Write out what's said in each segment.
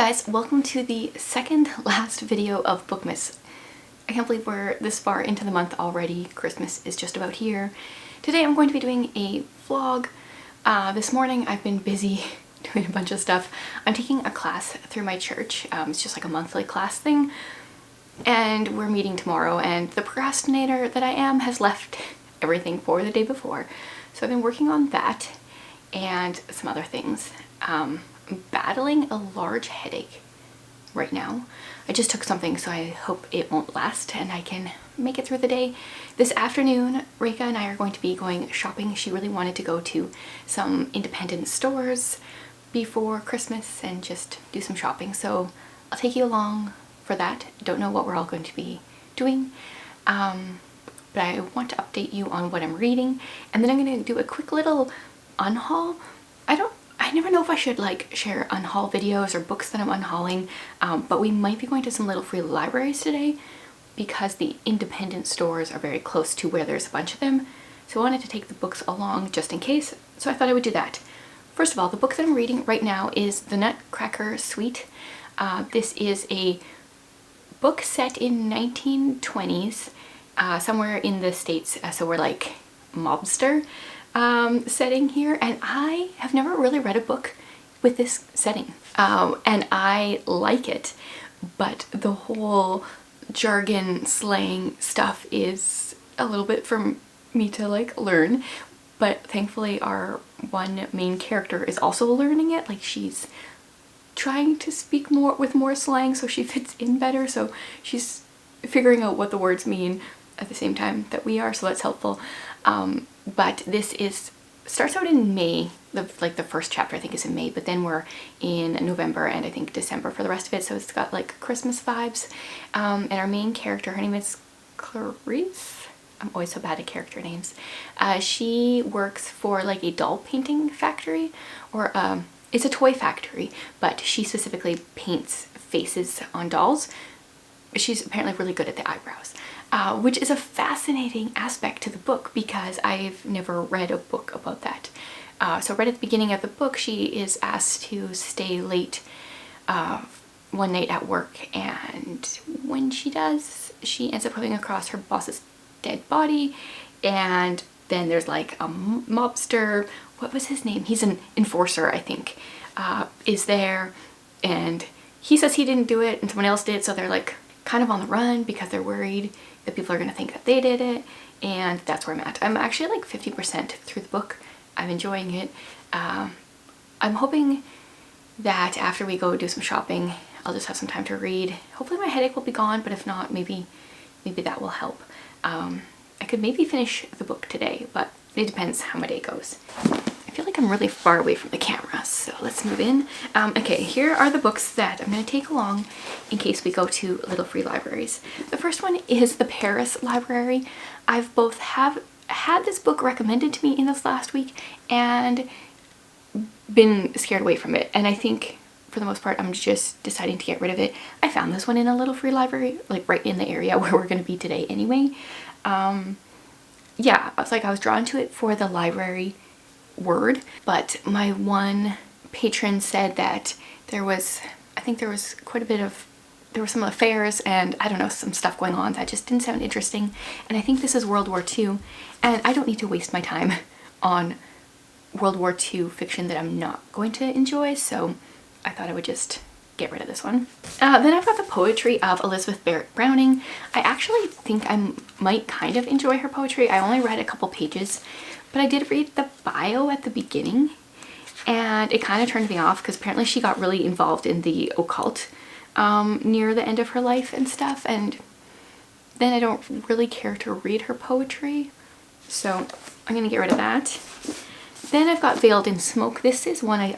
guys, welcome to the second last video of Bookmas. I can't believe we're this far into the month already. Christmas is just about here. Today I'm going to be doing a vlog. This morning I've been busy doing a bunch of stuff. I'm taking a class through my church. It's just like a monthly class thing. And we're meeting tomorrow, and the procrastinator that I am has left everything for the day before. So I've been working on that and some other things. I'm battling a large headache right now. I just took something, so I hope it won't last and I can make it through the day. This afternoon, Reika and I are going to be going shopping. She really wanted to go to some independent stores before Christmas and just do some shopping. So I'll take you along for that. Don't know what we're all going to be doing. But I want to update you on what I'm reading. And then I'm going to do a quick little unhaul. I never know if I should like share unhaul videos or books that I'm unhauling, but we might be going to some little free libraries today because the independent stores are very close to where there's a bunch of them. So I wanted to take the books along just in case, so I thought I would do that. First of all, the book that I'm reading right now is The Nutcracker Suite. This is a book set in 1920s, somewhere in the States, so we're like mobster setting here, and I have never really read a book with this setting, and I like it, but the whole jargon slang stuff is a little bit for me to like learn. But thankfully our one main character is also learning it. Like, she's trying to speak more with more slang so she fits in better, so she's figuring out what the words mean at the same time that we are, so that's helpful. But this starts out in May. The first chapter I think is in May, but then we're in November and I think December for the rest of it, so it's got like Christmas vibes. And our main character, her name is Clarice. I'm always so bad at character names. She works for like a doll painting factory, or it's a toy factory, but she specifically paints faces on dolls. She's apparently really good at the eyebrows. Which is a fascinating aspect to the book because I've never read a book about that. So right at the beginning of the book, she is asked to stay late one night at work, and when she does, she ends up coming across her boss's dead body, and then there's like a mobster, what was his name? He's an enforcer, I think, is there, and he says he didn't do it and someone else did, so they're like kind of on the run because they're worried that people are going to think that they did it, and that's where I'm at. I'm actually like 50% through the book. I'm enjoying it. I'm hoping that after we go do some shopping, I'll just have some time to read. Hopefully my headache will be gone, but if not, maybe that will help. I could maybe finish the book today, but it depends how my day goes. I feel like I'm really far away from the camera, so let's move in. Okay, here are the books that I'm going to take along in case we go to little free libraries. The first one is the Paris Library. I've both had this book recommended to me in this last week and been scared away from it, and I think for the most part I'm just deciding to get rid of it. I found this one in a little free library, like right in the area where we're going to be today anyway. Yeah, I was drawn to it for the library word, but my one patron said that there was quite a bit of, there were some affairs and I don't know, some stuff going on that just didn't sound interesting, and I think this is World War II, and I don't need to waste my time on World War II fiction that I'm not going to enjoy, so I thought I would just get rid of this one. Then I've got the poetry of Elizabeth Barrett Browning. I actually think I might kind of enjoy her poetry. I only read a couple pages, but I did read the bio at the beginning and it kind of turned me off because apparently she got really involved in the occult near the end of her life and stuff, and then I don't really care to read her poetry, so I'm gonna get rid of that. Then I've got Veiled in Smoke. This is one I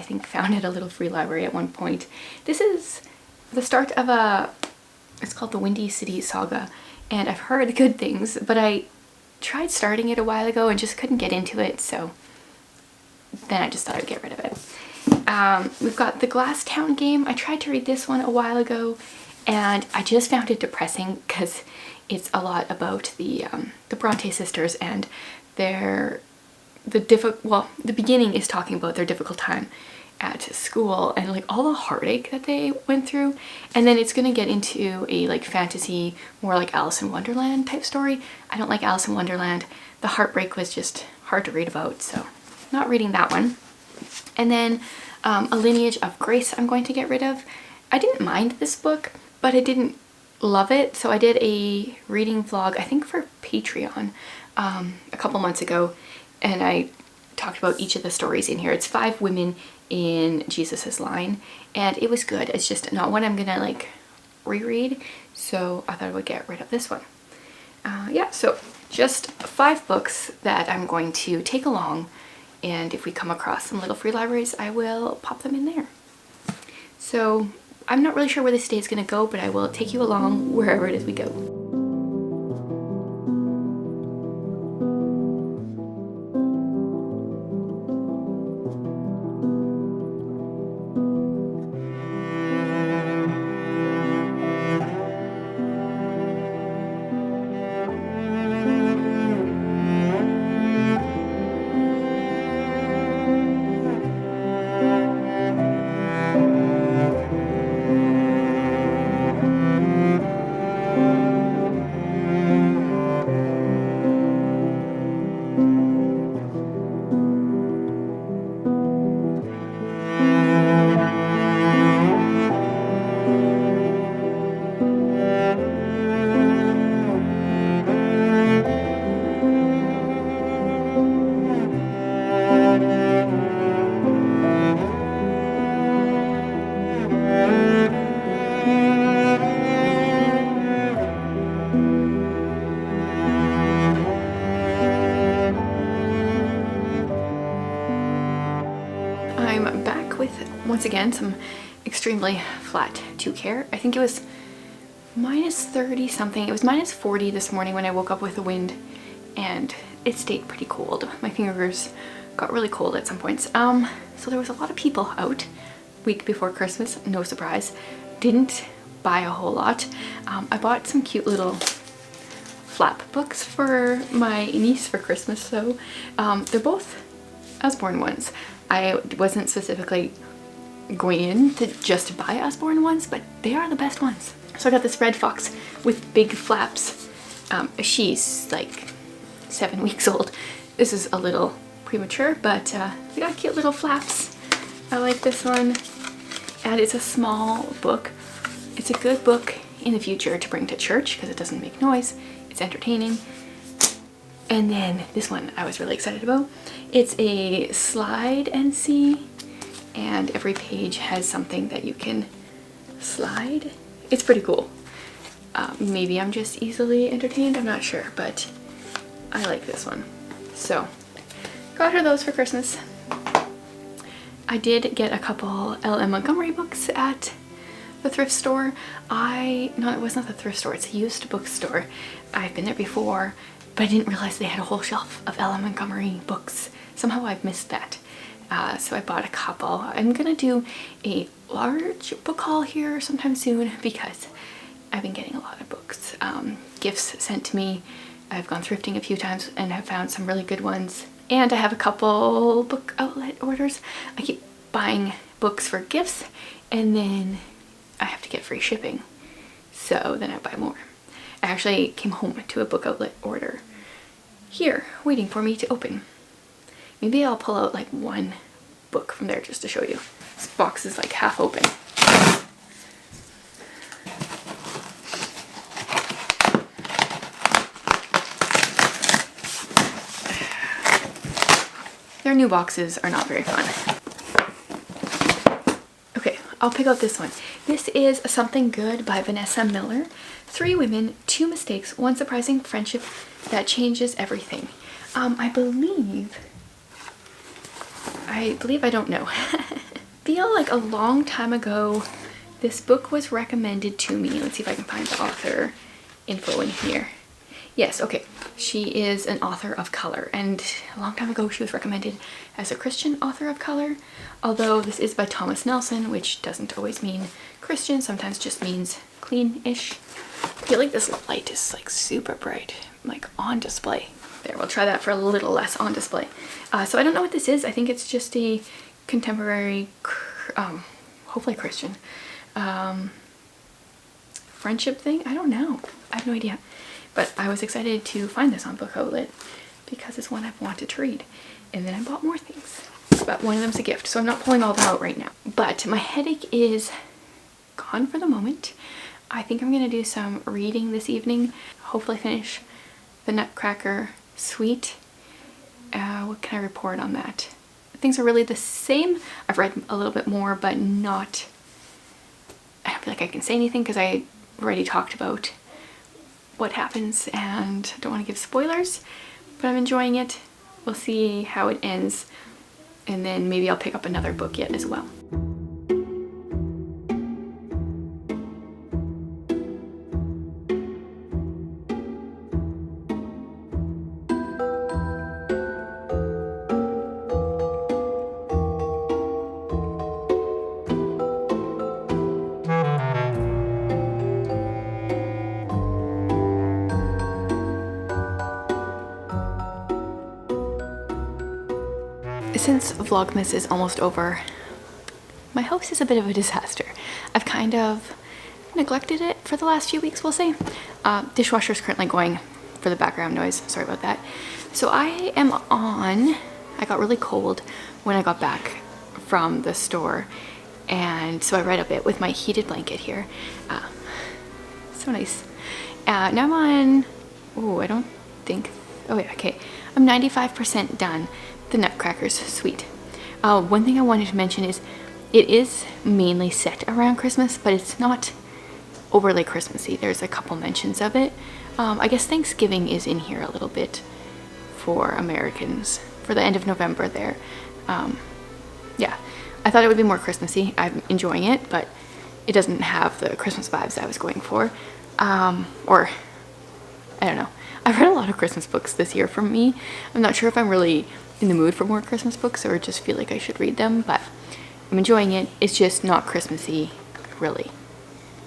think found at a little free library at one point. This is the start of it's called the Windy City Saga, and I've heard good things, but I tried starting it a while ago and just couldn't get into it, so then I just thought I'd get rid of it. We've got The Glass Town Game. I tried to read this one a while ago and I just found it depressing because it's a lot about the Bronte sisters and the beginning is talking about their difficult time at school and like all the heartache that they went through. And then it's gonna get into a like fantasy, more like Alice in Wonderland type story. I don't like Alice in Wonderland. The heartbreak was just hard to read about, so not reading that one. And then A Lineage of Grace I'm going to get rid of. I didn't mind this book, but I didn't love it, so I did a reading vlog, I think for Patreon, a couple months ago, and I talked about each of the stories in here. It's 5 women in Jesus's line, and it was good. It's just not one I'm gonna like reread, so I thought I would get rid of this one. Yeah, so just 5 books that I'm going to take along, and if we come across some little free libraries, I will pop them in there. So I'm not really sure where this day is gonna go, but I will take you along wherever it is we go. I'm back with, once again, some extremely flat tooth hair. I think it was minus 30 something. It was minus 40 this morning when I woke up with the wind, and it stayed pretty cold. My fingers got really cold at some points. So there was a lot of people out week before Christmas, no surprise. Didn't buy a whole lot. I bought some cute little flap books for my niece for Christmas, so they're both Usborne ones. I wasn't specifically going in to just buy Usborne ones, but they are the best ones. So I got this red fox with big flaps. She's like 7 weeks old. This is a little premature, but we got cute little flaps. I like this one, and it's a small book. It's a good book in the future to bring to church because it doesn't make noise. It's entertaining. And then this one I was really excited about. It's a slide and see, and every page has something that you can slide. It's pretty cool. Maybe I'm just easily entertained, I'm not sure, but I like this one. So got her those for Christmas. I did get a couple L.M. Montgomery books at the thrift store. No, it was not the thrift store, it's a used bookstore. I've been there before, but I didn't realize they had a whole shelf of L.M. Montgomery books. Somehow I've missed that. So I bought a couple. I'm gonna do a large book haul here sometime soon because I've been getting a lot of books. Gifts sent to me. I've gone thrifting a few times and have found some really good ones. And I have a couple book outlet orders. I keep buying books for gifts and then I have to get free shipping. So then I buy more. I actually came home to a book outlet order here waiting for me to open. Maybe I'll pull out like one book from there just to show you. This box is like half open. Their new boxes are not very fun. Okay, I'll pick out this one. This is Something Good by Vanessa Miller. 3 women, 2 mistakes, 1 surprising friendship that changes everything. I believe, I don't know. Feel like a long time ago this book was recommended to me. Let's see if I can find the author info in here. Yes, okay. She is an author of color, and a long time ago she was recommended as a Christian author of color, although this is by Thomas Nelson, which doesn't always mean Christian, sometimes just means clean-ish. I feel like this light is like super bright, like on display. There, we'll try that for a little less on display. So I don't know what this is. I think it's just a contemporary, hopefully Christian, friendship thing. I don't know. I have no idea. But I was excited to find this on Book Outlet because it's one I've wanted to read. And then I bought more things. But one of them's a gift, so I'm not pulling all that out right now. But my headache is gone for the moment. I think I'm going to do some reading this evening. Hopefully finish the Nutcracker Suite. What can I report on that? Things are really the same. I've read a little bit more, but not... I don't feel like I can say anything because I already talked about what happens and don't want to give spoilers, but I'm enjoying it. We'll see how it ends, and then maybe I'll pick up another book yet as well. Since Vlogmas is almost over, my house is a bit of a disaster. I've kind of neglected it for the last few weeks, we'll say. Dishwasher is currently going for the background noise. Sorry about that. So I got really cold when I got back from the store, and so I read a bit with my heated blanket here. So nice. Now I'm on, oh yeah, okay. I'm 95% done the Nutcrackers Suite. One thing I wanted to mention is it is mainly set around Christmas, but it's not overly Christmassy. There's a couple mentions of it. I guess Thanksgiving is in here a little bit for Americans for the end of November there. Yeah, I thought it would be more Christmassy. I'm enjoying it, but it doesn't have the Christmas vibes I was going for. Or I don't know. I've read a lot of Christmas books this year from me. I'm not sure if I'm really in the mood for more Christmas books or just feel like I should read them, but I'm enjoying it. It's just not Christmassy, really.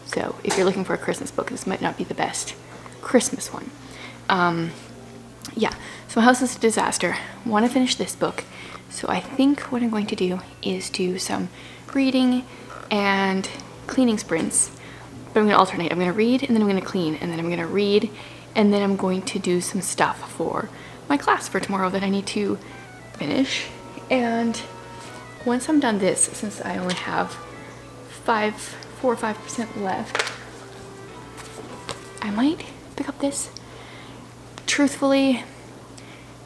So if you're looking for a Christmas book, this might not be the best Christmas one. Yeah, so my house is a disaster. Want to finish this book. So I think what I'm going to do is do some reading and cleaning sprints. But I'm going to alternate. I'm going to read, and then I'm going to clean, and then I'm going to read, and then I'm going to do some stuff for my class for tomorrow that I need to finish. And once I'm done this, since I only have 4 or 5% left, I might pick up this. Truthfully,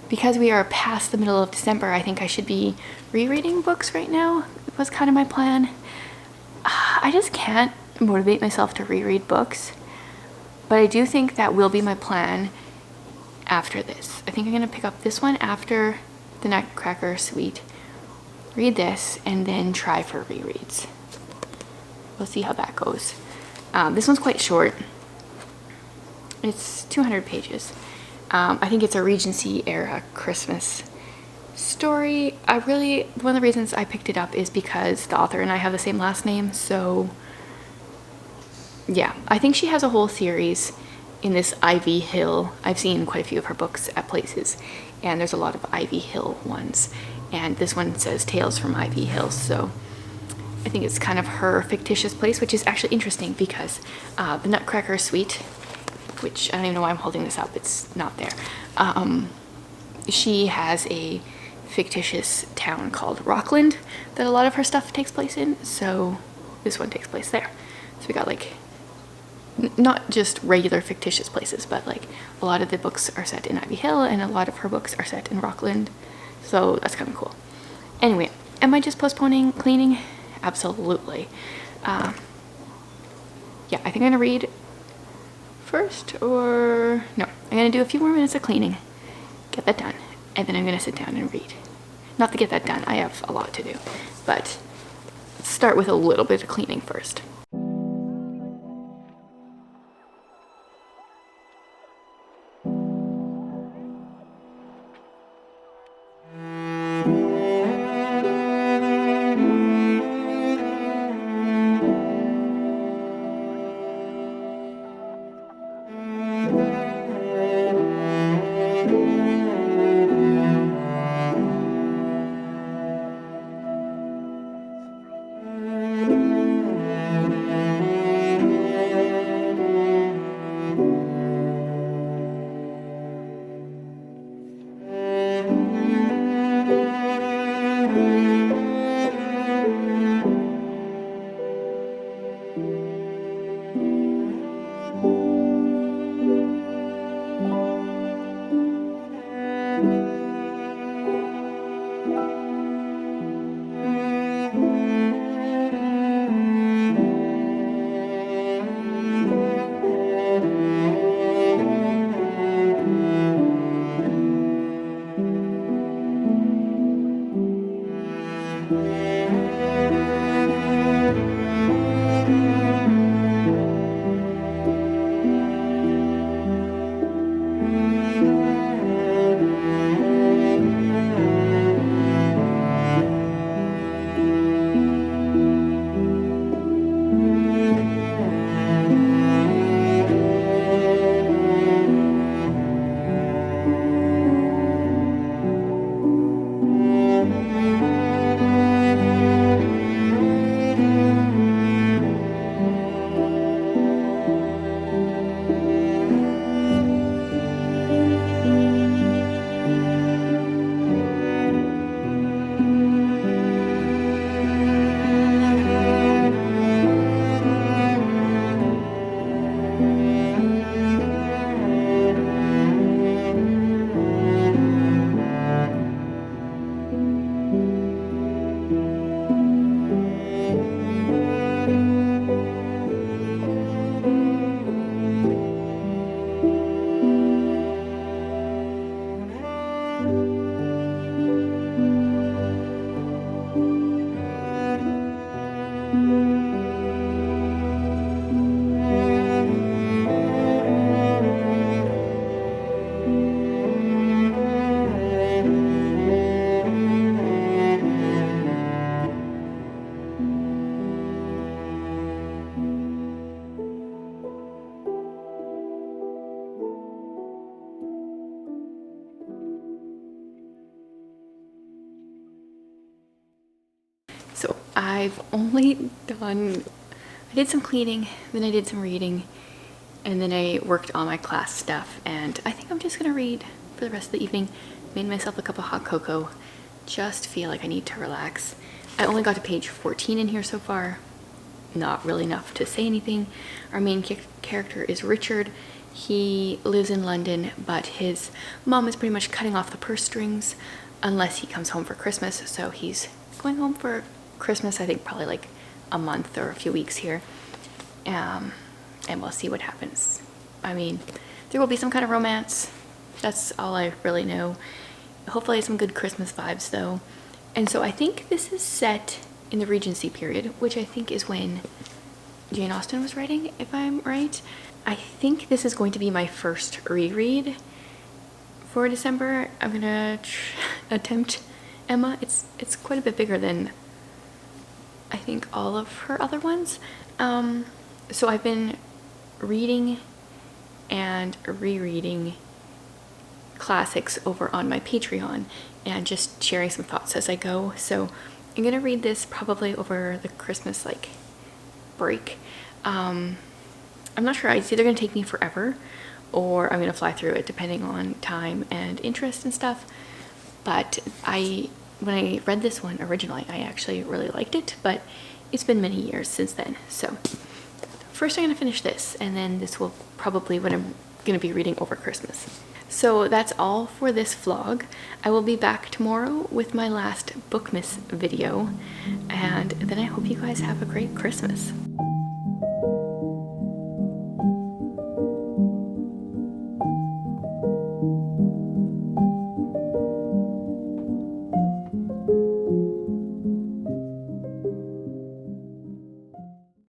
because we are past the middle of December, I think I should be rereading books right now. It was kind of my plan. I just can't motivate myself to reread books, but I do think that will be my plan after this. I think I'm going to pick up this one after the Nutcracker Suite, read this, and then try for rereads. We'll see how that goes. This one's quite short. It's 200 pages. I think it's a Regency era Christmas story. One of the reasons I picked it up is because the author and I have the same last name, so yeah. I think she has a whole series in this Ivy Hill. I've seen quite a few of her books at places, and there's a lot of Ivy Hill ones, and this one says Tales from Ivy Hill, so I think it's kind of her fictitious place, which is actually interesting because the Nutcracker Suite, which I don't even know why I'm holding this up, it's not there. She has a fictitious town called Rockland that a lot of her stuff takes place in, so this one takes place there. So we got like not just regular fictitious places, but like a lot of the books are set in Ivy Hill and a lot of her books are set in Rockland, so that's kind of cool. Anyway, am I just postponing cleaning? Absolutely. Yeah, I think I'm gonna read first, or no, I'm gonna do a few more minutes of cleaning, get that done, and then I'm gonna sit down and read. Not to get that done, I have a lot to do, but start with a little bit of cleaning first. So I've only done, I did some cleaning, then I did some reading, and then I worked on my class stuff, and I think I'm just gonna read for the rest of the evening. Made myself a cup of hot cocoa. Just feel like I need to relax. I only got to page 14 in here so far. Not really enough to say anything. Our main character is Richard. He lives in London, but his mom is pretty much cutting off the purse strings unless he comes home for Christmas. So he's going home for Christmas, I think probably like a month or a few weeks here. And we'll see what happens. I mean, there will be some kind of romance. That's all I really know. Hopefully some good Christmas vibes though. And so I think this is set in the Regency period, which I think is when Jane Austen was writing, if I'm right. I think this is going to be my first reread for December. I'm gonna attempt Emma. It's quite a bit bigger than I think all of her other ones. So I've been reading and rereading classics over on my Patreon and just sharing some thoughts as I go. So I'm gonna read this probably over the Christmas like break. I'm not sure. It's either gonna take me forever or I'm gonna fly through it depending on time and interest and stuff. But when I read this one originally, I actually really liked it, but it's been many years since then. So first I'm gonna finish this, and then this will probably what I'm gonna be reading over Christmas. So that's all for this vlog. I will be back tomorrow with my last Bookmas video, and then I hope you guys have a great Christmas.